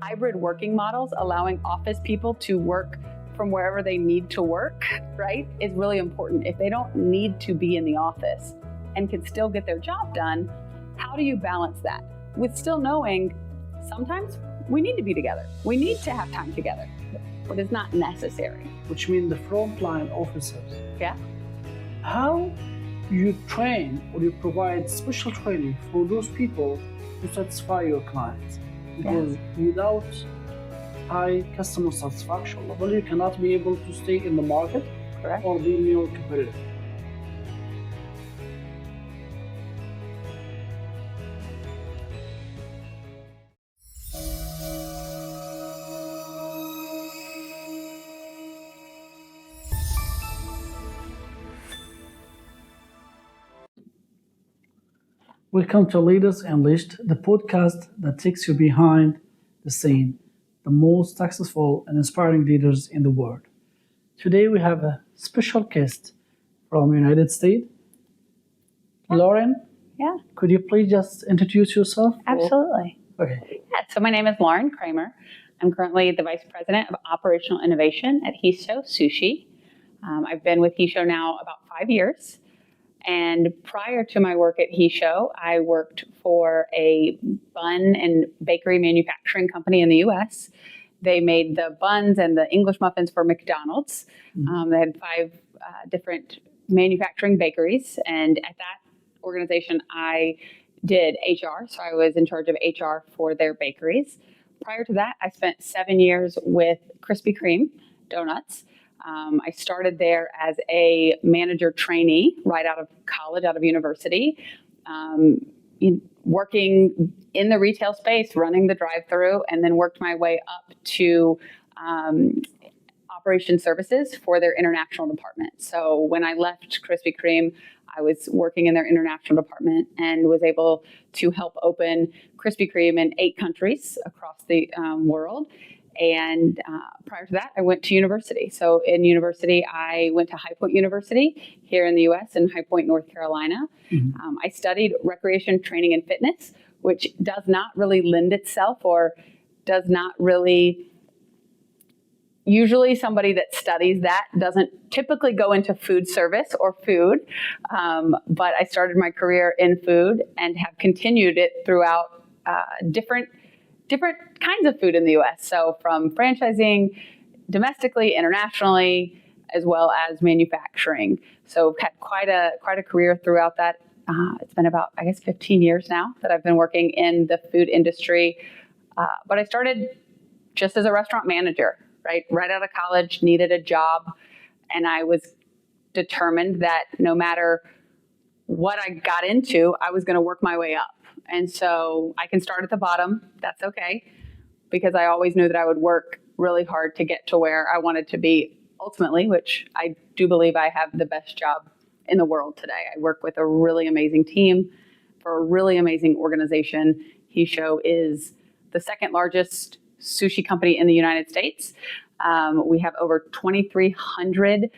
hybrid working models, allowing office people to work from wherever they need to work, right, is really important. If they don't need to be in the office and can still get their job done, how do you balance that with still knowing sometimes we need to be together. We need to have time together, but it's not necessary. Which means the frontline officers. Yeah. How you train or you provide special training for those people to satisfy your clients? Because without high customer satisfaction level, you cannot be able to stay in the market. Correct. Or be more competitive. Welcome to Leaders Unleashed, the podcast that takes you behind the scene, the most successful and inspiring leaders in the world. Today we have a special guest from the United States. Lauren, could you please just introduce yourself? Absolutely. Okay. Yeah, so my name is Lauren KRAEMER. I'm currently the Vice President of Operational Innovation at Hissho Sushi. I've been with Hissho now about 5 years. And prior to my work at Hissho, I worked for a bun and bakery manufacturing company in the U.S. They made the buns and the English muffins for McDonald's. They had 5 different manufacturing bakeries. And at that organization, I did HR. So I was in charge of HR for their bakeries. Prior to that, I spent 7 years with Krispy Kreme Donuts. I started there as a manager trainee right out of college, out of university, working in the retail space, running the drive-through, and then worked my way up to operation services for their international department. So when I left Krispy Kreme, I was working in their international department and was able to help open Krispy Kreme in 8 countries across the world. And prior to that, I went to university. So in university, I went to High Point University here in the U.S. in High Point, North Carolina. I studied recreation training and fitness, which does not really lend itself or does not really, usually somebody that studies that doesn't typically go into food service or food. But I started my career in food and have continued it throughout different kinds of food in the U.S. So from franchising domestically, internationally, as well as manufacturing. So had quite a career throughout that. It's been about, 15 years now that I've been working in the food industry. But I started just as a restaurant manager, right out of college, needed a job. And I was determined that no matter what I got into, I was going to work my way up. And so I can start at the bottom. That's okay, because I always knew that I would work really hard to get to where I wanted to be ultimately, which I do believe I have the best job in the world today. I work with a really amazing team for a really amazing organization. Hissho is the second largest sushi company in the United States. We have over 2,300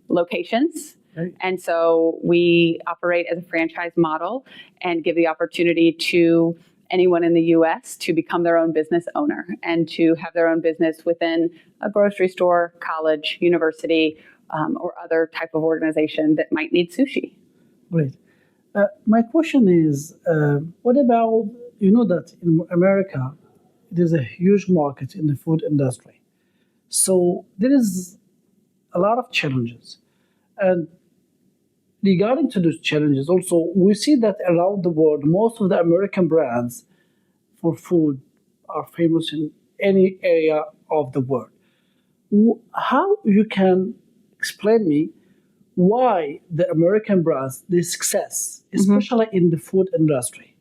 locations. Right. And so we operate as a franchise model and give the opportunity to anyone in the U.S. to become their own business owner and to have their own business within a grocery store, college, university, or other type of organization that might need sushi. Great. My question is, what about, that in America, it is a huge market in the food industry. So there is a lot of challenges. And regarding to those challenges, also, we see that around the world, most of the American brands for food are famous in any area of the world. How you can explain me why the American brands, the success, especially in the food industry?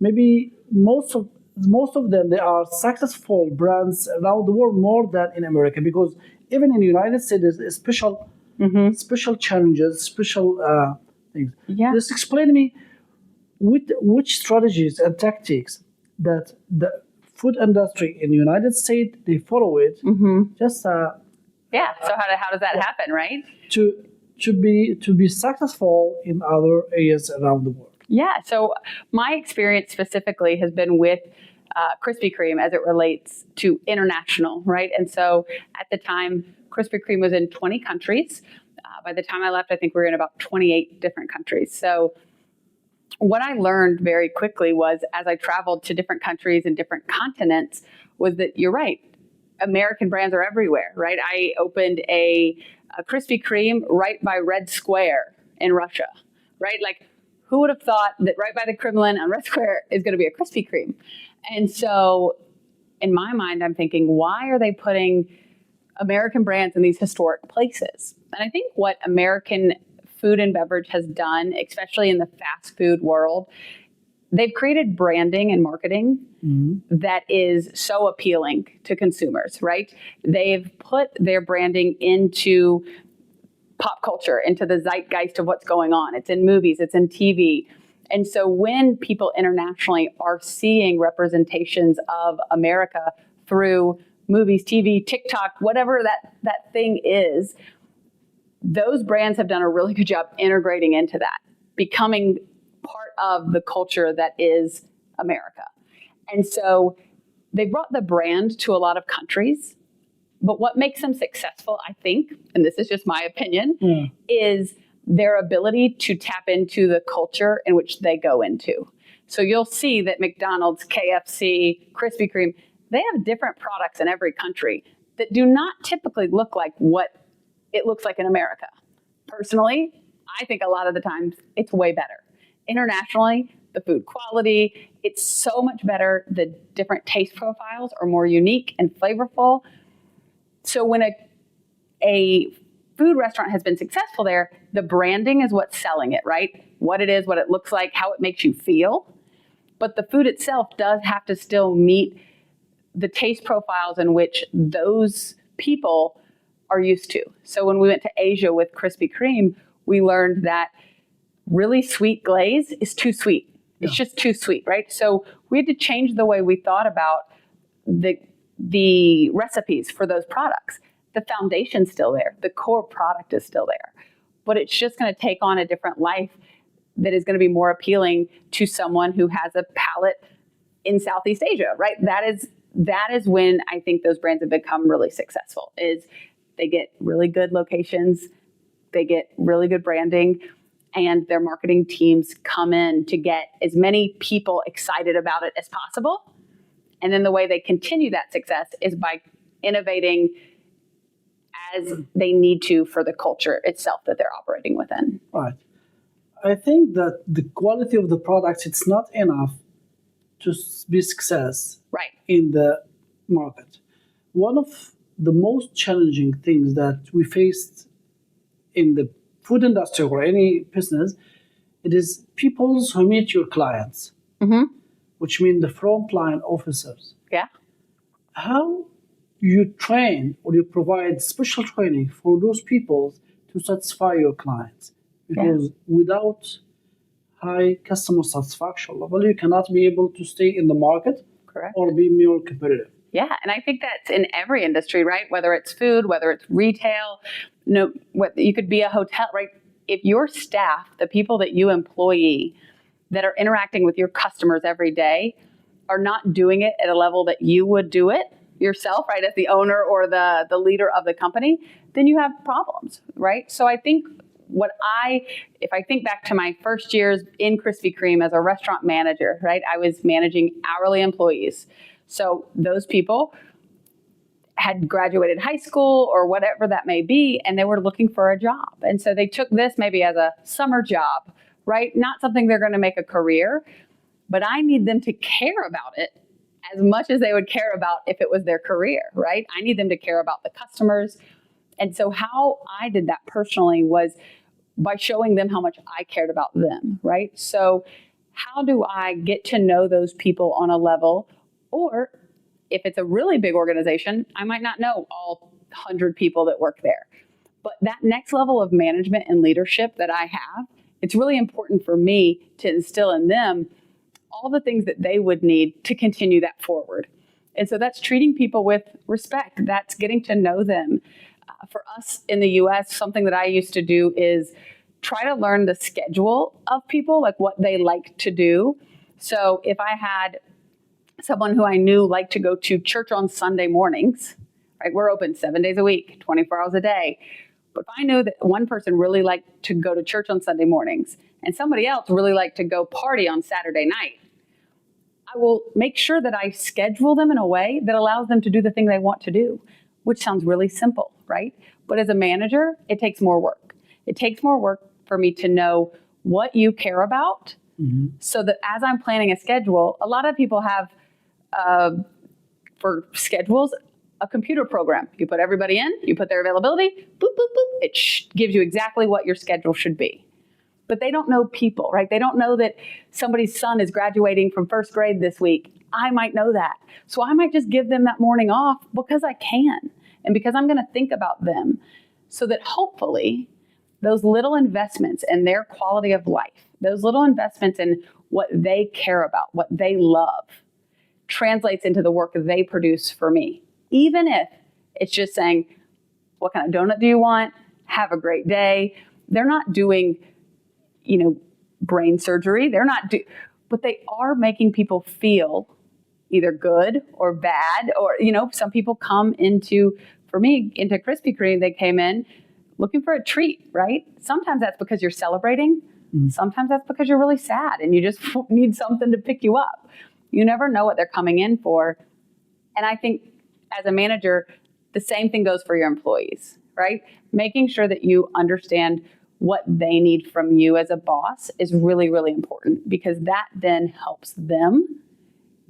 Maybe most of them, they are successful brands around the world more than in America, because even in the United States, there's special challenges, special things. Yeah. Just explain to me which strategies and tactics that the food industry in the United States, they follow it. Just so how does that happen, right? To be successful in other areas around the world. Yeah. So my experience specifically has been with Krispy Kreme as it relates to international, right? And so at the time, Krispy Kreme was in 20 countries. By the time I left, I think we were in about 28 different countries. So what I learned very quickly was, as I traveled to different countries and different continents, was that you're right. American brands are everywhere, right? I opened a Krispy Kreme right by Red Square in Russia, right? Like, who would have thought that right by the Kremlin on Red Square is going to be a Krispy Kreme? And so in my mind, I'm thinking, why are they putting American brands in these historic places? And I think what American food and beverage has done, especially in the fast food world, they've created branding and marketing that is so appealing to consumers, right? They've put their branding into pop culture, into the zeitgeist of what's going on. It's in movies, it's in TV. And so when people internationally are seeing representations of America through movies, TV, TikTok, whatever that thing is, those brands have done a really good job integrating into that, becoming part of the culture that is America. And so they brought the brand to a lot of countries. But what makes them successful, I think, and this is just my opinion, is their ability to tap into the culture in which they go into. So you'll see that McDonald's, KFC, Krispy Kreme, they have different products in every country that do not typically look like what it looks like in America. Personally, I think a lot of the times it's way better. Internationally, the food quality, it's so much better. The different taste profiles are more unique and flavorful. So when a food restaurant has been successful there, the branding is what's selling it, right? What it is, what it looks like, how it makes you feel. But the food itself does have to still meet the taste profiles in which those people are used to. So when we went to Asia with Krispy Kreme, we learned that really sweet glaze is too sweet. It's just too sweet, right? So we had to change the way we thought about the recipes for those products. The foundation's still there. The core product is still there. But it's just going to take on a different life that is going to be more appealing to someone who has a palate in Southeast Asia, right? That is when I think those brands have become really successful, is they get really good locations, they get really good branding, and their marketing teams come in to get as many people excited about it as possible. And then the way they continue that success is by innovating as they need to for the culture itself that they're operating within. Right. I think that the quality of the products, it's not enough to be success in the market. One of the most challenging things that we faced in the food industry or any business, it is people who meet your clients, which mean the frontline officers. Yeah. How you train or you provide special training for those people to satisfy your clients? Because without high customer satisfaction level, you cannot be able to stay in the market or be more competitive. Yeah, and I think that's in every industry, right? Whether it's food, whether it's retail, you could be a hotel, right? If your staff, the people that you employ that are interacting with your customers every day, are not doing it at a level that you would do it yourself, right, as the owner or the leader of the company, then you have problems, right? So I think if I think back to my first years in Krispy Kreme as a restaurant manager, right, I was managing hourly employees. So those people had graduated high school or whatever that may be, and they were looking for a job. And so they took this maybe as a summer job, right? Not something they're going to make a career, but I need them to care about it as much as they would care about if it was their career, right? I need them to care about the customers. And so how I did that personally was by showing them how much I cared about them, right? So how do I get to know those people on a level? Or if it's a really big organization, I might not know all 100 people that work there. But that next level of management and leadership that I have, it's really important for me to instill in them all the things that they would need to continue that forward. And so that's treating people with respect. That's getting to know them. For us in the US, something that I used to do is try to learn the schedule of people, like what they like to do. So if I had someone who I knew liked to go to church on Sunday mornings, right? We're open 7 days a week, 24 hours a day. But if I knew that one person really liked to go to church on Sunday mornings and somebody else really liked to go party on Saturday night, I will make sure that I schedule them in a way that allows them to do the thing they want to do, which sounds really simple, right? But as a manager, it takes more work. It takes more work for me to know what you care about, so that as I'm planning a schedule, a lot of people have, for schedules, a computer program. You put everybody in, you put their availability, boop, boop, boop. It gives you exactly what your schedule should be. But they don't know people, right? They don't know that somebody's son is graduating from first grade this week. I might know that. So I might just give them that morning off because I can and because I'm going to think about them, so that hopefully those little investments in their quality of life, those little investments in what they care about, what they love, translates into the work they produce for me. Even if it's just saying, what kind of donut do you want? Have a great day. They're not doing, brain surgery. But they are making people feel either good or bad, or, some people come into Krispy Kreme, they came in looking for a treat, right? Sometimes that's because you're celebrating. Sometimes that's because you're really sad and you just need something to pick you up. You never know what they're coming in for. And I think as a manager, the same thing goes for your employees, right? Making sure that you understand what they need from you as a boss is really, really important, because that then helps them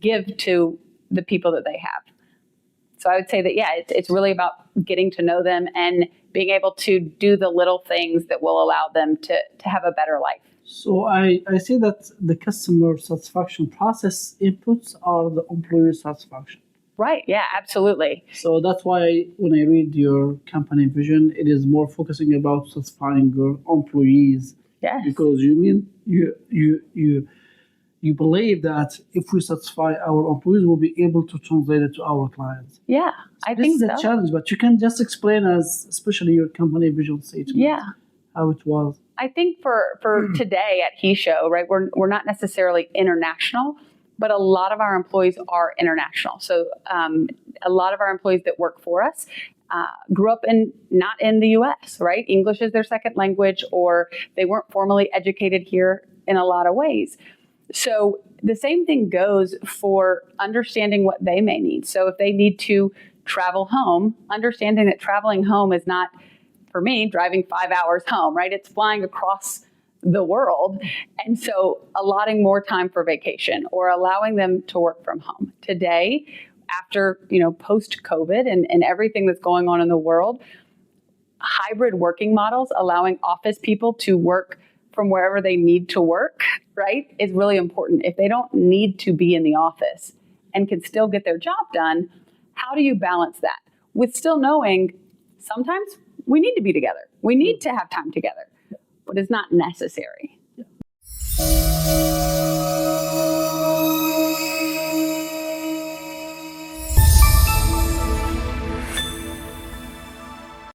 give to the people that they have. So I would say that, it's really about getting to know them and being able to do the little things that will allow them to have a better life. So I see that the customer satisfaction process inputs are the employee satisfaction. Right. Yeah, absolutely. So that's why when I read your company vision, it is more focusing about satisfying your employees. Yes. Because you believe that if we satisfy our employees, we'll be able to translate it to our clients. Yeah, I think so. This is a challenge, but you can just explain especially your company vision statement, how it was. I think for today at Hissho, right, we're not necessarily international, but a lot of our employees are international. So a lot of our employees that work for us grew up not in the U.S., right? English is their second language, or they weren't formally educated here in a lot of ways. So the same thing goes for understanding what they may need. So if they need to travel home, understanding that traveling home is not, for me, driving 5 hours home, right? It's flying across the world. And so allotting more time for vacation or allowing them to work from home. Today, after, post-COVID and everything that's going on in the world, hybrid working models, allowing office people to work from wherever they need to work, right, is really important. If they don't need to be in the office and can still get their job done, how do you balance that with still knowing sometimes we need to be together. We need to have time together, but it's not necessary. Yeah.